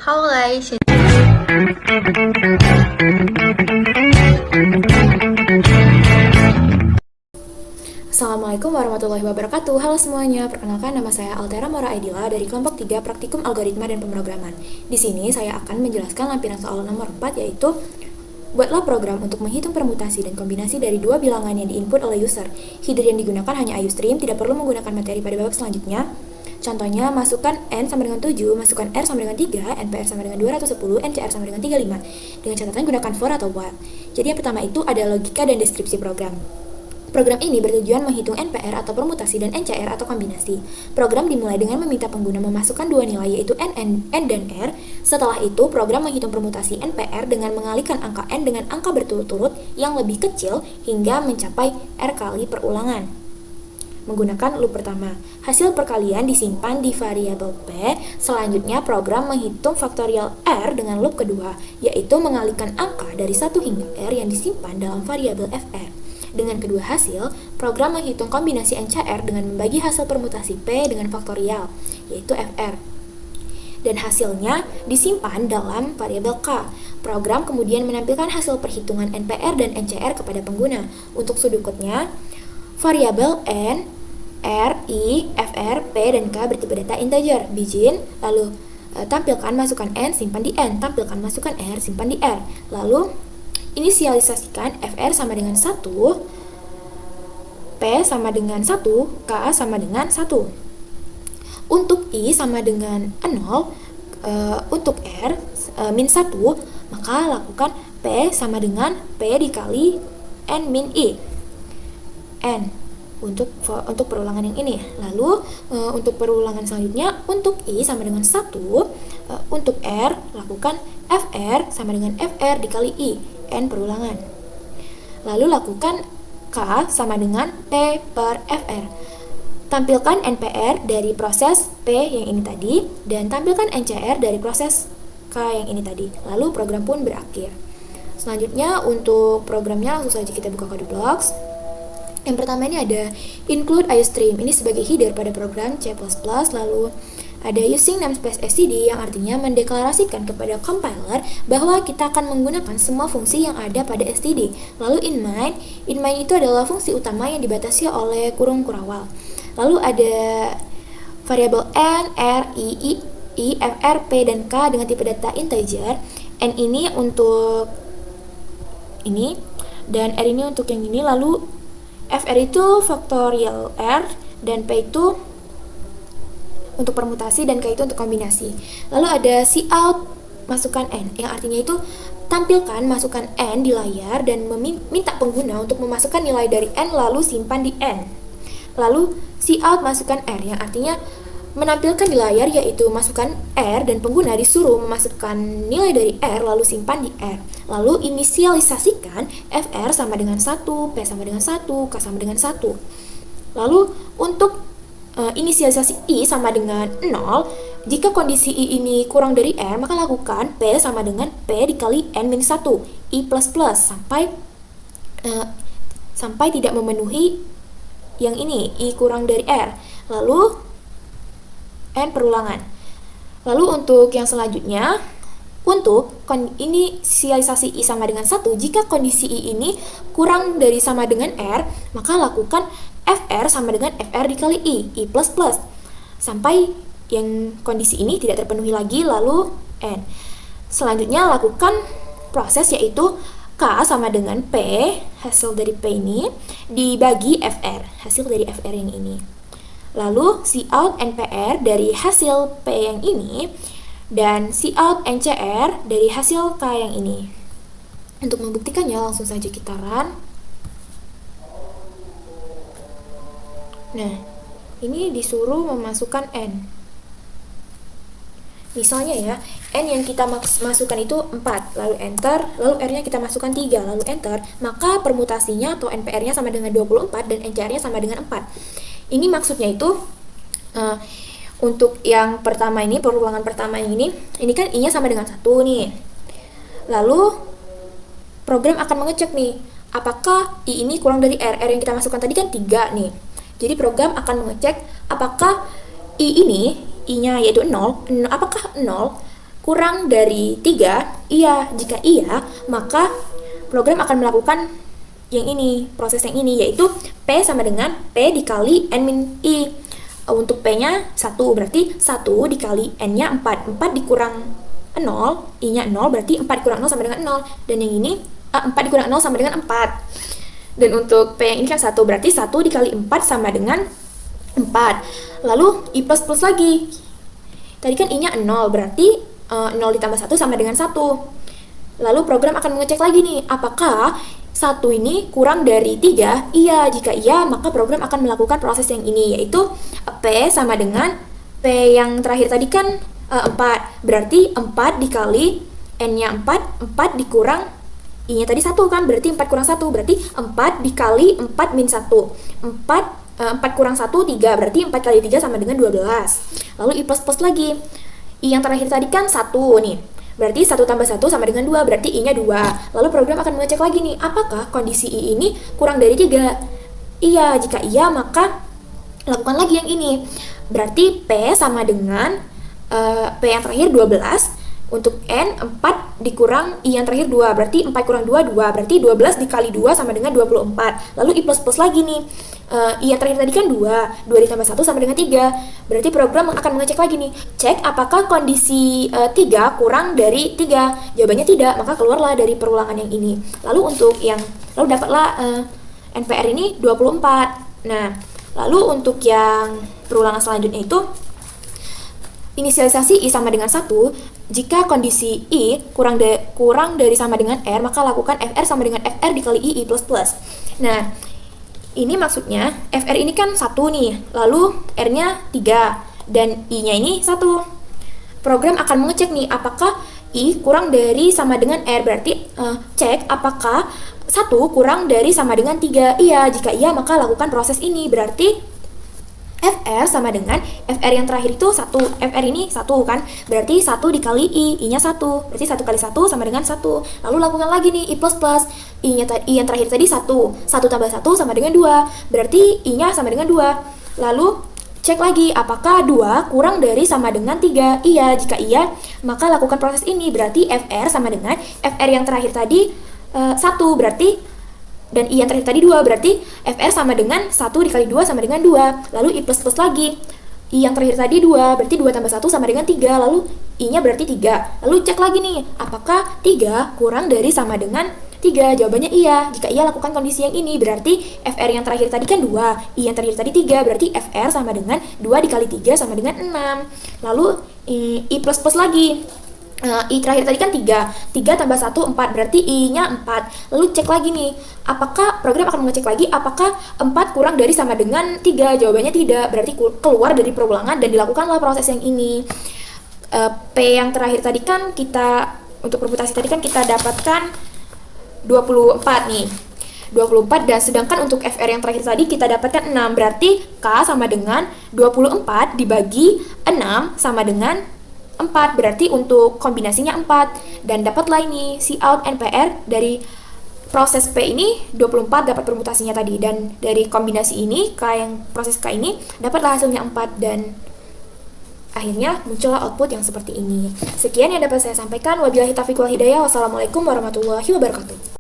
好来，现 Assalamualaikum warahmatullahi wabarakatuh. Halo semuanya, perkenalkan nama saya Altera Mora Aidila dari kelompok 3 Praktikum Algoritma dan Pemrograman. Di sini saya akan menjelaskan lampiran soal nomor 4, yaitu buatlah program untuk menghitung permutasi dan kombinasi dari dua bilangan yang diinput oleh user. Header yang digunakan hanya IOStream, tidak perlu menggunakan materi pada babak selanjutnya. Contohnya, masukkan N sama dengan 7, masukkan R sama dengan 3, NPR sama dengan 210, NCR sama dengan 35. Dengan catatan gunakan for atau while. Jadi yang pertama itu ada logika dan deskripsi program. Program ini bertujuan menghitung NPR atau permutasi dan NCR atau kombinasi. Program dimulai dengan meminta pengguna memasukkan dua nilai yaitu N dan R. Setelah itu, program menghitung permutasi NPR dengan mengalihkan angka N dengan angka berturut-turut yang lebih kecil hingga mencapai R kali perulangan. Menggunakan loop pertama. Hasil perkalian disimpan di variabel P. Selanjutnya, program menghitung faktorial R dengan loop kedua, yaitu mengalihkan angka dari 1 hingga R yang disimpan dalam variabel fr. Dengan kedua hasil, program menghitung kombinasi NCR dengan membagi hasil permutasi P dengan faktorial, yaitu fr. Dan hasilnya disimpan dalam variabel K. Program kemudian menampilkan hasil perhitungan NPR dan NCR kepada pengguna. Untuk sudutnya, variabel N, R, I, fr, P, dan K bertipe data integer, begin, lalu tampilkan masukkan N, simpan di N, tampilkan masukkan R, simpan di R. Lalu inisialisasikan fr sama dengan 1, P sama dengan 1, K sama dengan 1. Untuk I sama dengan 0, untuk R min 1, maka lakukan P sama dengan P dikali N min I. N untuk perulangan yang ini. Lalu untuk perulangan selanjutnya, untuk I sama dengan 1, untuk R lakukan fr sama dengan fr dikali I, N perulangan. Lalu lakukan K sama dengan P per fr. Tampilkan NPR dari proses P yang ini tadi, dan tampilkan NCR dari proses K yang ini tadi. Lalu program pun berakhir. Selanjutnya untuk programnya langsung saja kita buka kode blocks. Yang pertama ini ada include IOStream, ini sebagai header pada program C++. Lalu ada using namespace std yang artinya mendeklarasikan kepada compiler bahwa kita akan menggunakan semua fungsi yang ada pada std. Lalu in main itu adalah fungsi utama yang dibatasi oleh kurung kurawal. Lalu ada variabel N, R, I, fr, P, dan K dengan tipe data integer. N ini untuk ini, dan R ini untuk yang ini. Lalu fr itu faktorial R, dan P itu untuk permutasi, dan K itu untuk kombinasi. Lalu ada cout masukkan N, yang artinya itu tampilkan masukkan N di layar dan meminta pengguna untuk memasukkan nilai dari N lalu simpan di N. Lalu cout masukkan R, yang artinya menampilkan di layar yaitu masukkan R dan pengguna disuruh memasukkan nilai dari R lalu simpan di R. Lalu inisialisasikan fr sama dengan 1, P sama dengan 1, K sama dengan 1. Lalu untuk inisialisasi I sama dengan 0, jika kondisi I ini kurang dari R, maka lakukan P sama dengan P dikali N min 1, I++, sampai tidak memenuhi yang ini, I kurang dari R. Lalu N perulangan. Lalu untuk yang selanjutnya, untuk inisialisasi I sama dengan 1, jika kondisi I ini kurang dari sama dengan R, maka lakukan fr sama dengan fr dikali I++, sampai yang kondisi ini tidak terpenuhi lagi, lalu N. Selanjutnya lakukan proses yaitu K sama dengan P, hasil dari P ini, dibagi fr, hasil dari fr yang ini. Lalu cout NPR dari hasil P yang ini, dan cout NCR dari hasil K yang ini. Untuk membuktikannya langsung saja kita run. Nah, ini disuruh memasukkan N. Misalnya ya, N yang kita masukkan itu 4, lalu enter, lalu R-nya kita masukkan 3, lalu enter, maka permutasinya atau NPR-nya sama dengan 24 dan NCR-nya sama dengan 4. Ini maksudnya itu untuk yang pertama ini, perulangan pertama ini kan I-nya sama dengan 1 nih. Lalu program akan mengecek nih, apakah I ini kurang dari R yang kita masukkan tadi kan 3 nih. Jadi program akan mengecek apakah I ini, I-nya yaitu 0, apakah 0 kurang dari 3? Iya. Jika iya, maka program akan melakukan yang ini, proses yang ini, yaitu P sama dengan P dikali N min I. Untuk P-nya 1, berarti 1 dikali N-nya 4. 4 dikurang 0, I-nya 0, berarti 4 dikurang 0 sama dengan 0. Dan yang ini 4 dikurang 0 sama dengan 4. Dan untuk P yang ini kan 1, berarti 1 dikali 4 sama dengan 4. Lalu I plus plus lagi. Tadi kan I-nya 0, berarti 0 ditambah 1 sama dengan 1. Lalu program akan mengecek lagi nih, apakah 1 ini kurang dari 3? Iya. Jika iya, maka program akan melakukan proses yang ini, yaitu P sama dengan P yang terakhir tadi kan 4. Berarti 4 dikali N-nya 4, 4 dikurang I-nya tadi 1 kan, berarti 4 kurang 1, berarti 4 dikali 4 min 1. 4 kurang 1, 3, berarti 4 kali 3 sama dengan 12. Lalu I plus plus lagi. I yang terakhir tadi kan 1 nih. Berarti 1 tambah 1 sama dengan 2, berarti I-nya 2. Lalu program akan mengecek lagi nih, apakah kondisi I ini kurang dari 3? Iya. Jika iya, maka lakukan lagi yang ini. Berarti P sama dengan P yang terakhir 12. Untuk N, 4 dikurang I yang terakhir 2, berarti 4 kurang 2, 2, berarti 12 dikali 2 sama dengan 24. Lalu I plus plus lagi nih, I yang terakhir tadi kan 2, 2 ditambah 1 sama dengan 3, berarti program akan mengecek lagi nih, cek apakah kondisi 3 kurang dari 3. Jawabannya tidak, maka keluarlah dari perulangan yang ini. Lalu dapatlah NPR ini 24. Nah, lalu untuk yang perulangan selanjutnya itu, inisialisasi I sama dengan 1. Jika kondisi I kurang dari sama dengan R, maka lakukan FR sama dengan FR dikali I plus plus. Nah, ini maksudnya FR ini kan 1 nih, lalu R-nya 3, dan I-nya ini 1. Program akan mengecek nih, apakah I kurang dari sama dengan R, berarti cek apakah 1 kurang dari sama dengan 3. Iya. Jika iya, maka lakukan proses ini, berarti FR sama dengan FR yang terakhir itu 1. FR ini 1 kan, berarti 1 dikali I nya 1, berarti 1 kali 1 sama dengan 1. Lalu lakukan lagi nih I plus plus. I yang terakhir tadi 1 tambah 1 sama dengan 2, berarti I nya sama dengan 2. Lalu cek lagi apakah 2 kurang dari sama dengan 3. Iya. Jika iya, maka lakukan proses ini, berarti FR sama dengan FR yang terakhir tadi 1, berarti, dan I yang terakhir tadi 2, berarti FR sama dengan 1 dikali 2 sama dengan 2. Lalu I plus plus lagi. I yang terakhir tadi 2, berarti 2 tambah 1 sama dengan 3. Lalu I-nya berarti 3. Lalu cek lagi nih, apakah 3 kurang dari sama dengan 3? Jawabannya iya. Jika iya, lakukan kondisi yang ini, berarti FR yang terakhir tadi kan 2, I yang terakhir tadi 3, berarti FR sama dengan 2 dikali 3 sama dengan 6. Lalu I plus plus lagi. I terakhir tadi kan 3 tambah 1, 4, berarti I-nya 4. Lalu cek lagi nih, apakah program akan mengecek lagi apakah 4 kurang dari sama dengan 3. Jawabannya tidak, berarti keluar dari perulangan dan dilakukanlah proses yang ini. P yang terakhir tadi kan untuk permutasi tadi kan kita dapatkan 24 nih, 24, dan sedangkan untuk FR yang terakhir tadi kita dapatkan 6, berarti K sama dengan 24 dibagi 6 sama dengan 4, berarti untuk kombinasinya 4. Dan dapatlah ini Cout NPR dari proses P ini 24 dapat permutasinya tadi, dan dari kombinasi ini proses K ini dapatlah hasilnya 4, dan akhirnya muncullah output yang seperti ini. Sekian yang dapat saya sampaikan. Wabillahi taufiq wal hidayah. Wassalamualaikum warahmatullahi wabarakatuh.